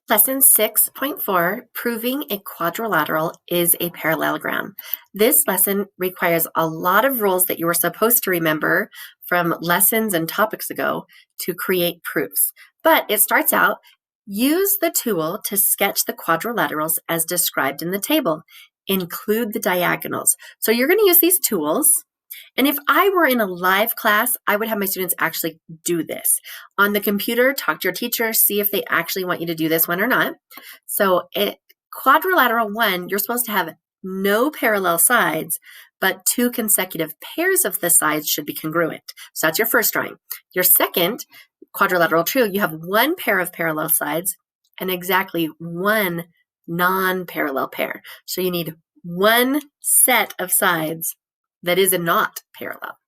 Lesson 6.4, Proving a Quadrilateral is a Parallelogram. This lesson requires a lot of rules that you were supposed to remember from lessons and topics ago to create proofs. But it starts out, use the tool to sketch the quadrilaterals as described in the table. Include the diagonals. So you're going to use these tools. And if I were in a live class, I would have my students actually do this. On the computer, talk to your teacher, see if they actually want you to do this one or not. So quadrilateral 1, you're supposed to have no parallel sides, but 2 consecutive pairs of the sides should be congruent. So that's your first drawing. Your second, quadrilateral 2, you have 1 pair of parallel sides and exactly 1 non-parallel pair. So you need 1 set of sides that is not parallel.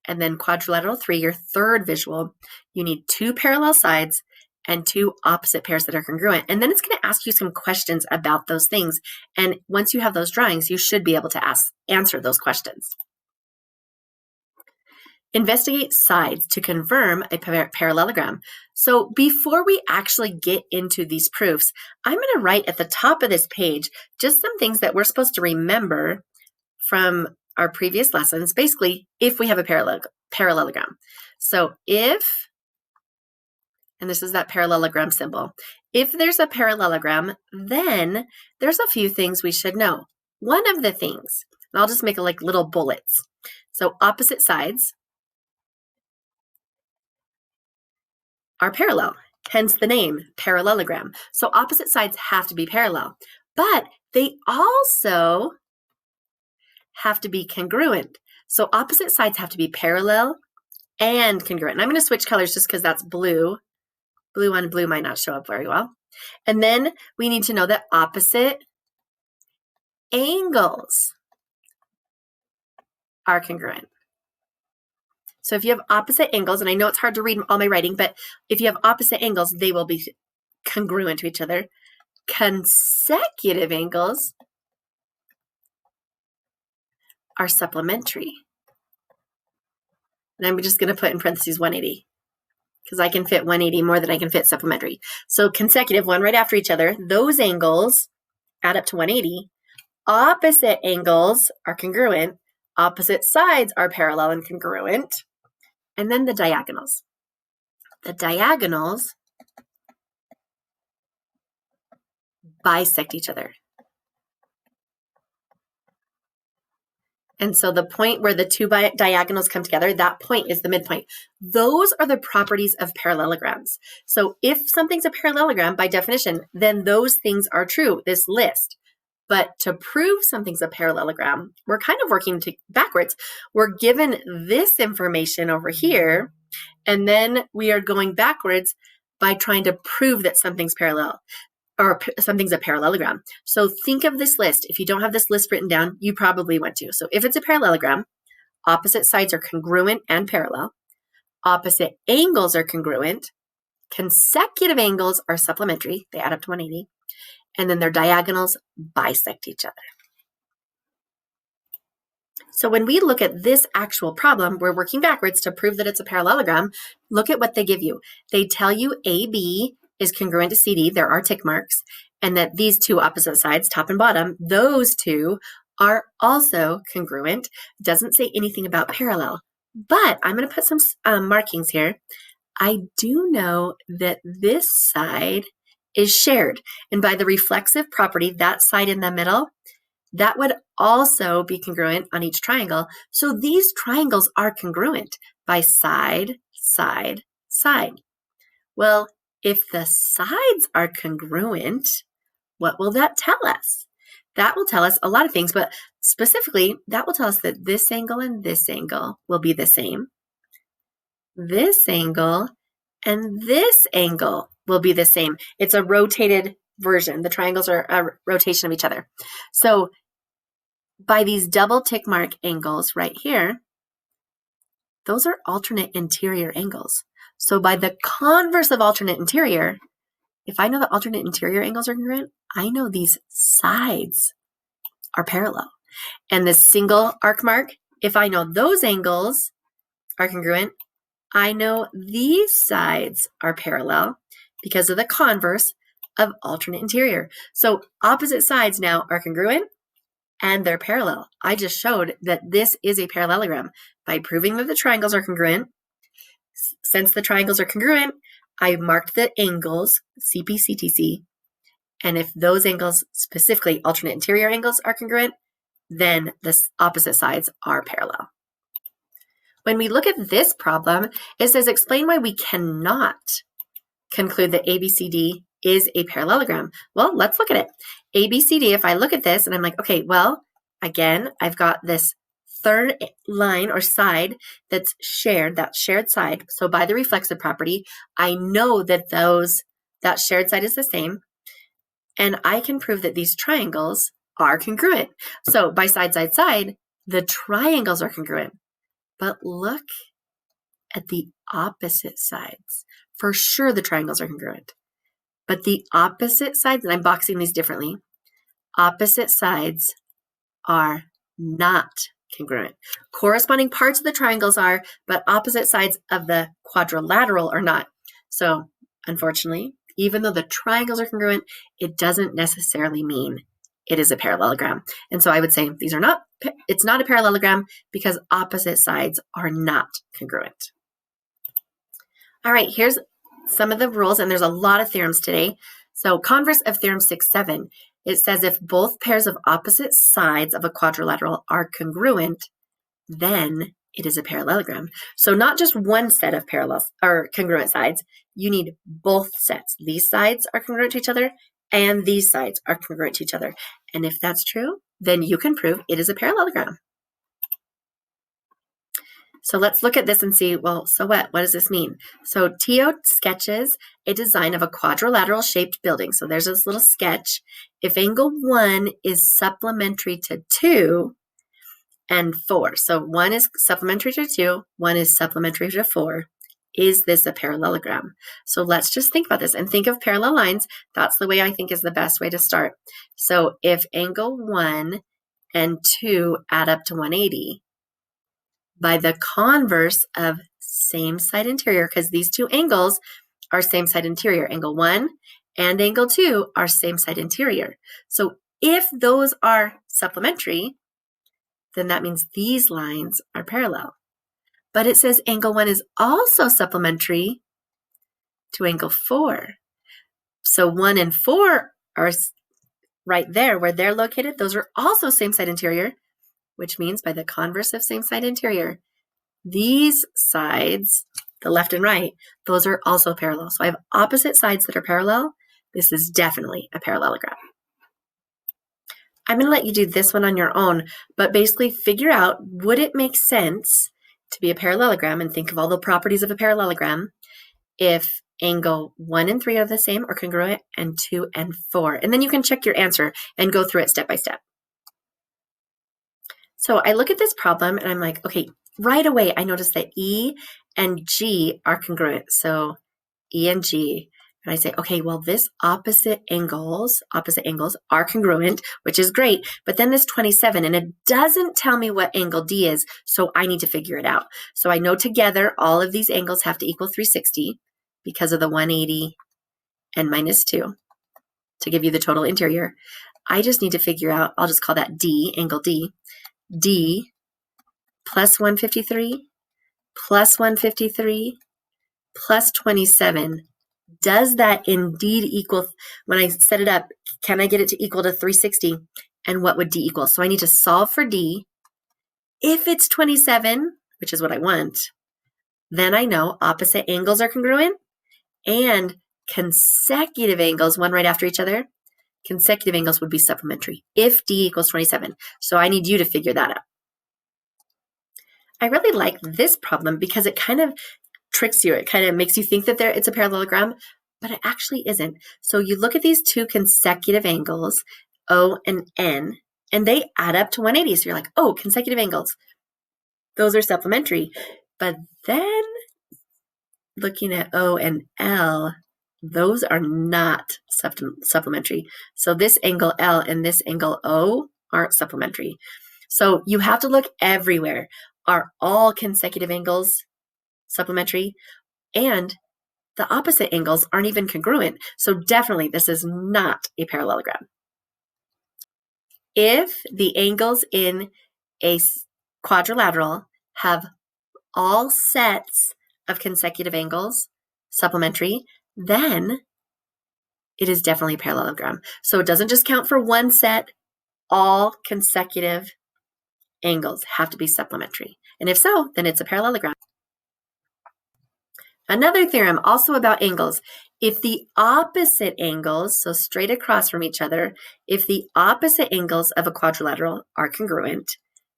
And then quadrilateral 3, your third visual, you need 2 parallel sides and 2 opposite pairs that are congruent. And then it's going to ask you some questions about those things. And once you have those drawings, you should be able to answer those questions. Investigate sides to confirm a parallelogram. So before we actually get into these proofs, I'm going to write at the top of this page just some things that we're supposed to remember from our previous lessons, basically, if we have a parallelogram. So if, and this is that parallelogram symbol, if there's a parallelogram, then there's a few things we should know. One of the things, and I'll just make like little bullets. So opposite sides are parallel, hence the name parallelogram. So opposite sides have to be parallel, but they also have to be congruent. So opposite sides have to be parallel and congruent. And I'm going to switch colors just because that's blue. Blue on blue might not show up very well. And then we need to know that opposite angles are congruent. So if you have opposite angles, and I know it's hard to read all my writing, but if you have opposite angles, they will be congruent to each other. Consecutive angles are supplementary. And I'm just going to put in parentheses 180 because I can fit 180 more than I can fit supplementary. So consecutive, one right after each other, those angles add up to 180. Opposite angles are congruent. Opposite sides are parallel and congruent. And then the diagonals. The diagonals bisect each other. And so the point where the 2 diagonals come together, that point is the midpoint. Those are the properties of parallelograms. So if something's a parallelogram, by definition, then those things are true, this list. But to prove something's a parallelogram, we're kind of working backwards. We're given this information over here, and then we are going backwards by trying to prove that something's parallel, or something's a parallelogram. So think of this list. If you don't have this list written down, you probably want to. So if it's a parallelogram, opposite sides are congruent and parallel. Opposite angles are congruent. Consecutive angles are supplementary. They add up to 180. And then their diagonals bisect each other. So when we look at this actual problem, we're working backwards to prove that it's a parallelogram. Look at what they give you. They tell you AB is congruent to CD, there are tick marks, and that these 2 opposite sides, top and bottom, those 2 are also congruent. Doesn't say anything about parallel, but I'm going to put some markings here. I do know that this side is shared, and by the reflexive property, that side in the middle, that would also be congruent on each triangle. So these triangles are congruent by side, side, side. Well, if the sides are congruent, what will that tell us? That will tell us a lot of things, but specifically, that will tell us that this angle and this angle will be the same. This angle and this angle will be the same. It's a rotated version. The triangles are a rotation of each other. So by these double tick mark angles right here, those are alternate interior angles. So by the converse of alternate interior, if I know that alternate interior angles are congruent, I know these sides are parallel. And the single arc mark, if I know those angles are congruent, I know these sides are parallel because of the converse of alternate interior. So opposite sides now are congruent and they're parallel. I just showed that this is a parallelogram by proving that the triangles are congruent. Since the triangles are congruent, I marked the angles, CP, CTC, and if those angles, specifically alternate interior angles, are congruent, then the opposite sides are parallel. When we look at this problem, it says explain why we cannot conclude that ABCD is a parallelogram. Well, let's look at it. ABCD, if I look at this and I'm like, okay, well, again, I've got this third line or side that's shared, that shared side. So by the reflexive property, I know that that shared side is the same. And I can prove that these triangles are congruent. So by side, side, side, the triangles are congruent. But look at the opposite sides. For sure, the triangles are congruent. But the opposite sides, and I'm boxing these differently, opposite sides are not congruent. Corresponding parts of the triangles are, but opposite sides of the quadrilateral are not. So, unfortunately, even though the triangles are congruent, it doesn't necessarily mean it is a parallelogram. And so I would say it's not a parallelogram because opposite sides are not congruent. All right, here's some of the rules, and there's a lot of theorems today. So converse of theorem 6-7, it says if both pairs of opposite sides of a quadrilateral are congruent, then it is a parallelogram. So not just one set of parallels or congruent sides, you need both sets. These sides are congruent to each other and these sides are congruent to each other. And if that's true, then you can prove it is a parallelogram. So let's look at this and see, well, so what? What does this mean? So Tio sketches a design of a quadrilateral shaped building. So there's this little sketch. If angle 1 is supplementary to 2 and 4, so 1 is supplementary to 2, 1 is supplementary to 4, is this a parallelogram? So let's just think about this and think of parallel lines. That's the way I think is the best way to start. So if angle 1 and 2 add up to 180, by the converse of same side interior, because these two angles are same side interior. Angle 1 and angle 2 are same side interior. So if those are supplementary, then that means these lines are parallel. But it says angle 1 is also supplementary to angle 4. So 1 and 4 are right there where they're located. Those are also same side interior, which means by the converse of same side interior, these sides, the left and right, those are also parallel. So I have opposite sides that are parallel. This is definitely a parallelogram. I'm going to let you do this one on your own, but basically figure out, would it make sense to be a parallelogram, and think of all the properties of a parallelogram if angle 1 and 3 are the same or congruent and 2 and 4. And then you can check your answer and go through it step by step. So I look at this problem and I'm like, okay, right away I notice that E and G are congruent. So E and G. And I say, okay, well, this opposite angles are congruent, which is great. But then this 27, and it doesn't tell me what angle D is, so I need to figure it out. So I know together all of these angles have to equal 360 because of the 180 and minus 2 to give you the total interior. I just need to figure out, I'll just call that D, angle D. D plus 153 plus 153 plus 27. Does that indeed equal, when I set it up, can I get it to equal to 360? And what would D equal? So I need to solve for D. If it's 27, which is what I want, then I know opposite angles are congruent and consecutive angles, one right after each other, consecutive angles would be supplementary if D equals 27. So I need you to figure that out. I really like this problem because it kind of tricks you. It kind of makes you think that it's a parallelogram, but it actually isn't. So you look at these two consecutive angles, O and N, and they add up to 180. So you're like, oh, consecutive angles. Those are supplementary. But then looking at O and L, those are not supplementary. So this angle L and this angle O aren't supplementary. So you have to look everywhere. Are all consecutive angles supplementary? And the opposite angles aren't even congruent. So definitely this is not a parallelogram. If the angles in a quadrilateral have all sets of consecutive angles, supplementary, then it is definitely a parallelogram. So it doesn't just count for one set, all consecutive angles have to be supplementary. And if so, then it's a parallelogram. Another theorem also about angles. If the opposite angles, so straight across from each other, if the opposite angles of a quadrilateral are congruent,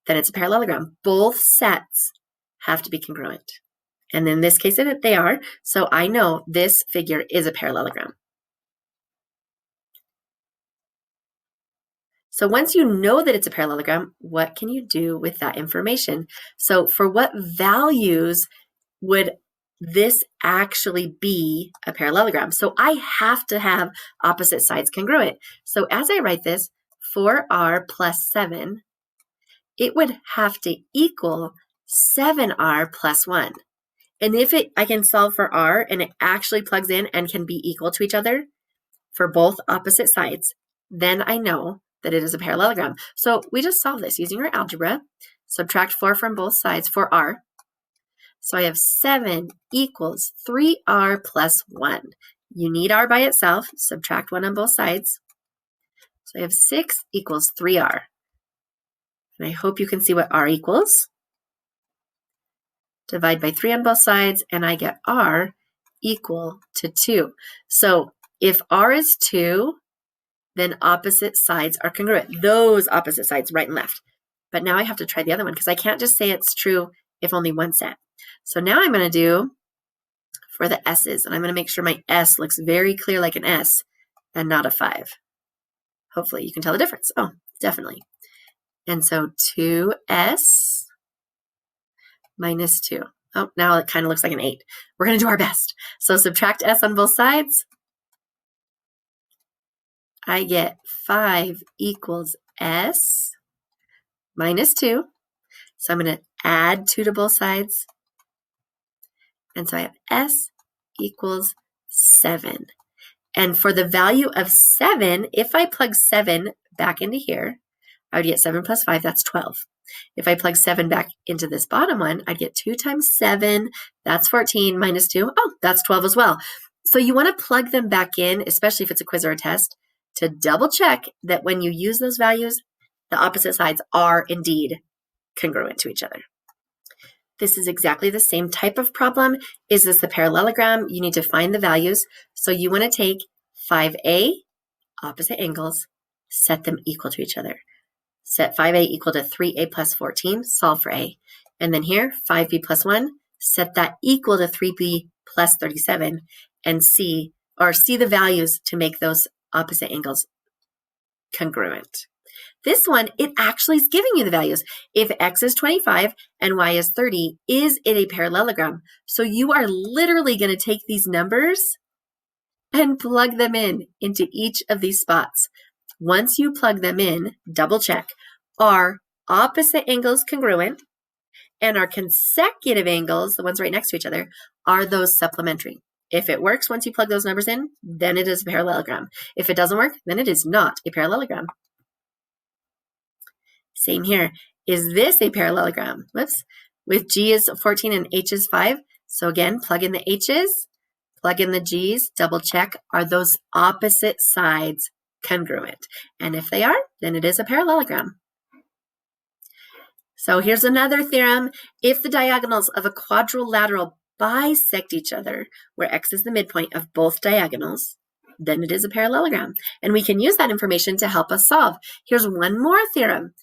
then it's a parallelogram. Both sets have to be congruent. And in this case, they are. So I know this figure is a parallelogram. So once you know that it's a parallelogram, what can you do with that information? So for what values would this actually be a parallelogram? So I have to have opposite sides congruent. So as I write this, 4r plus 7, it would have to equal 7r plus 1. And if I can solve for r and it actually plugs in and can be equal to each other for both opposite sides, then I know that it is a parallelogram. So we just solve this using our algebra. Subtract 4 from both sides for r. So I have 7 equals 3r plus 1. You need r by itself. Subtract 1 on both sides. So I have 6 equals 3r. And I hope you can see what r equals. Divide by 3 on both sides, and I get r equal to 2. So if r is 2, then opposite sides are congruent. Those opposite sides, right and left. But now I have to try the other one because I can't just say it's true if only one set. So now I'm going to do for the s's, and I'm going to make sure my s looks very clear like an S and not a 5. Hopefully you can tell the difference. Oh, definitely. And so 2s minus 2. Oh, now it kind of looks like an 8. We're going to do our best. So subtract s on both sides. I get 5 equals s minus 2. So I'm going to add 2 to both sides. And so I have s equals 7. And for the value of 7, if I plug 7 back into here, I would get 7 plus 5, that's 12. If I plug 7 back into this bottom one, I'd get 2 times 7, that's 14, minus 2, oh, that's 12 as well. So you want to plug them back in, especially if it's a quiz or a test, to double check that when you use those values, the opposite sides are indeed congruent to each other. This is exactly the same type of problem. Is this a parallelogram? You need to find the values. So you want to take 5a, opposite angles, set them equal to each other. Set 5a equal to 3a plus 14, solve for a. And then here, 5b plus 1, set that equal to 3b plus 37, and see the values to make those opposite angles congruent. This one, it actually is giving you the values. If x is 25 and y is 30, is it a parallelogram? So you are literally going to take these numbers and plug them into each of these spots. Once you plug them in, double check, are opposite angles congruent? And our consecutive angles, the ones right next to each other, are those supplementary? If it works once you plug those numbers in, then it is a parallelogram. If it doesn't work, then it is not a parallelogram. Same here. Is this a parallelogram? Whoops. With G is 14 and H is 5. So again, plug in the H's, plug in the G's, double check, are those opposite sides congruent? And if they are, then it is a parallelogram. So here's another theorem. If the diagonals of a quadrilateral bisect each other, where x is the midpoint of both diagonals, then it is a parallelogram. And we can use that information to help us solve. Here's one more theorem.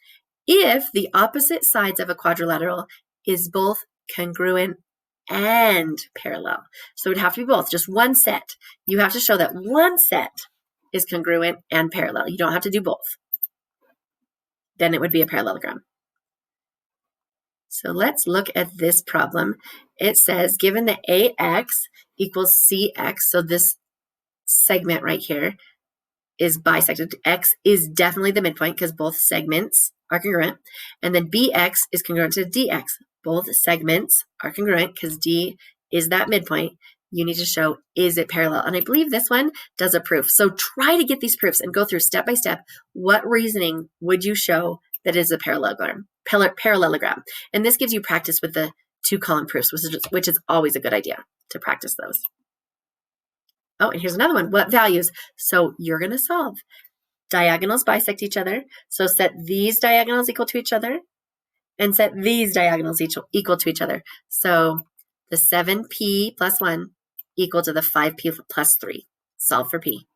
If the opposite sides of a quadrilateral is both congruent and parallel. So it would have to be both, just one set. You have to show that one set is congruent and parallel. You don't have to do both. Then it would be a parallelogram. So let's look at this problem. It says, given that AX equals CX, so this segment right here is bisected. X is definitely the midpoint because both segments are congruent. And then BX is congruent to DX. Both segments are congruent because D is that midpoint. you need to show, is it parallel? And I believe this one does a proof. So try to get these proofs and go through step by step. What reasoning would you show that is a parallelogram? And this gives you practice with the 2-column proofs, which is always a good idea to practice those. Oh, and here's another one. What values? So you're going to solve. Diagonals bisect each other. So set these diagonals equal to each other and set these diagonals equal to each other. So the 7p plus 1 equal to the 5p plus 3. Solve for p.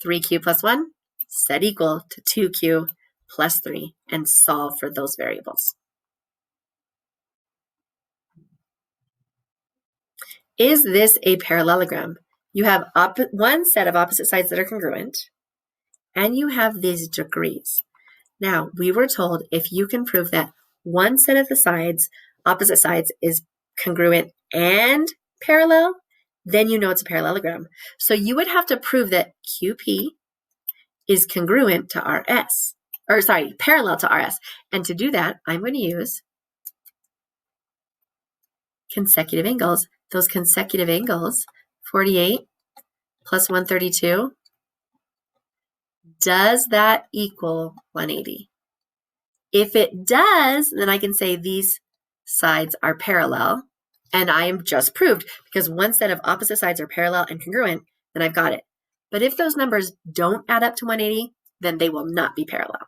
3q plus 1 set equal to 2q plus 3 and solve for those variables. Is this a parallelogram? You have one set of opposite sides that are congruent, and you have these degrees. Now, we were told if you can prove that one set of the sides, opposite sides, is congruent and parallel, then you know it's a parallelogram. So you would have to prove that QP is congruent to RS, parallel to RS. And to do that, I'm going to use consecutive angles. Those consecutive angles, 48 plus 132, does that equal 180? If it does, then I can say these sides are parallel, and I am just proved because one set of opposite sides are parallel and congruent, then I've got it. But if those numbers don't add up to 180, then they will not be parallel.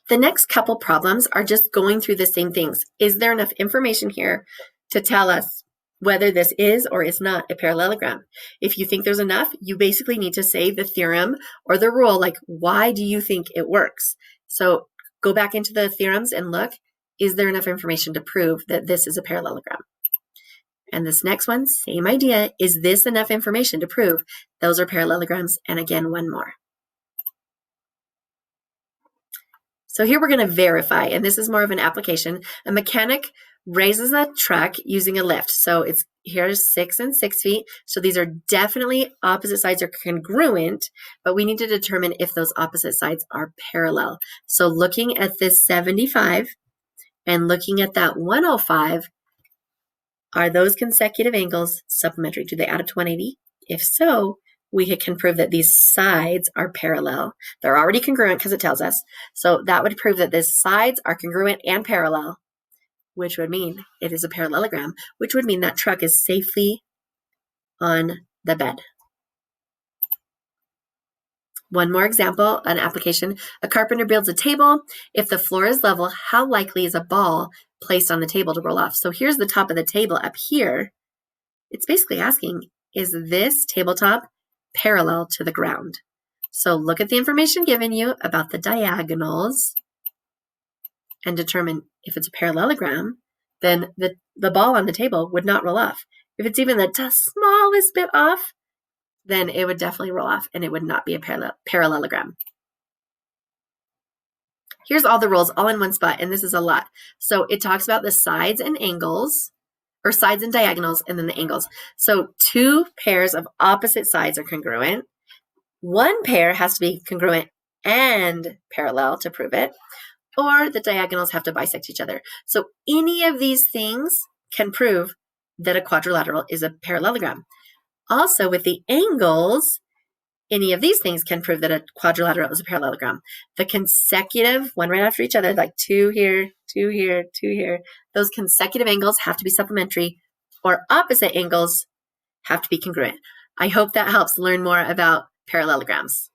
The next couple problems are just going through the same things. Is there enough information here to tell us whether this is or is not a parallelogram? If you think there's enough, you basically need to say the theorem or the rule, like, why do you think it works? So go back into the theorems and look, is there enough information to prove that this is a parallelogram? And this next one, same idea. Is this enough information to prove those are parallelograms? And again, one more. So here we're going to verify, and this is more of an application. A mechanic raises a truck using a lift. So here's 6 and 6 feet. So these are definitely opposite sides are congruent, but we need to determine if those opposite sides are parallel. So looking at this 75 and looking at that 105, are those consecutive angles supplementary? Do they add up to 180? If so, we can prove that these sides are parallel. They're already congruent because it tells us. So that would prove that these sides are congruent and parallel, which would mean it is a parallelogram, which would mean that truck is safely on the bed. One more example, an application. A carpenter builds a table. If the floor is level, how likely is a ball placed on the table to roll off? So here's the top of the table up here. It's basically asking, is this tabletop parallel to the ground? So look at the information given you about the diagonals and determine if it's a parallelogram, then the ball on the table would not roll off. If it's even the smallest bit off, then it would definitely roll off and it would not be a parallelogram. Here's all the rules all in one spot, and this is a lot. So it talks about the sides and angles, or sides and diagonals, and then the angles. So 2 pairs of opposite sides are congruent. 1 pair has to be congruent and parallel to prove it, or the diagonals have to bisect each other. So any of these things can prove that a quadrilateral is a parallelogram. Also, with the angles, any of these things can prove that a quadrilateral is a parallelogram. The consecutive, one right after each other, like 2 here, 2 here, 2 here, those consecutive angles have to be supplementary, or opposite angles have to be congruent. I hope that helps learn more about parallelograms.